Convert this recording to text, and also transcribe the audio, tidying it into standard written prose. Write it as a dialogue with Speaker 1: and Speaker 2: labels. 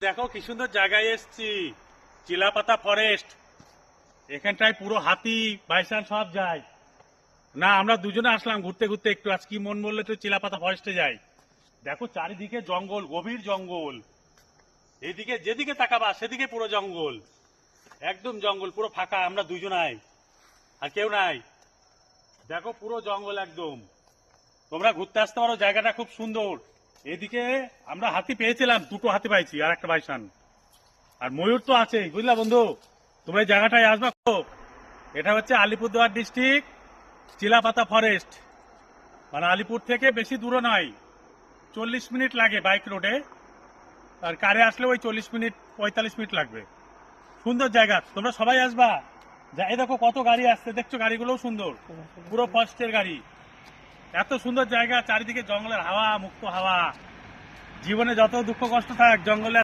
Speaker 1: দেখো কি সুন্দর জায়গায় এসছি, চিলাপাতা ফরেস্ট। এখানটায় পুরো হাতি বাইসান সব যায়। না আমরা দুজনে আসলাম ঘুরতে ঘুরতে, একটু আজ কি মন বললে তো চিলাপাতা ফরেস্টে যাই। দেখো চারিদিকে জঙ্গল, গভীর জঙ্গল। এইদিকে যেদিকে তাকাবা সেদিকে পুরো জঙ্গল, একদম জঙ্গল, পুরো ফাঁকা। আমরা দুজনাই, আর কেউ নাই। দেখো পুরো জঙ্গল একদম। তোমরা ঘুরতে আসতে পারো, জায়গাটা খুব সুন্দর। এদিকে আমরা হাতি পেয়েছিলাম, দুটো হাতি পাইছি আর একটা বাইসান, আর ময়ূর তো আছেই, বুঝলা বন্ধু। তোমরা এই জায়গাটায় আসবা। এটা হচ্ছে আলিপুরদুয়ার ডিস্ট্রিক্ট, চিলাপাতা ফরেস্ট। মানে আলিপুর থেকে বেশি দূরে নয়, 40 মিনিট লাগে বাইক রোডে, আর কারে আসলে ওই 40 মিনিট 45 মিনিট লাগবে। সুন্দর জায়গা, তোমরা সবাই আসবা। এই দেখো কত গাড়ি আসছে, দেখছো গাড়িগুলোও সুন্দর, পুরো ফরেস্টের গাড়ি। এত সুন্দর জায়গা, চারিদিকে জঙ্গলের হাওয়া, মুক্ত হাওয়া। জীবনে যত দুঃখ কষ্ট থাক জঙ্গলে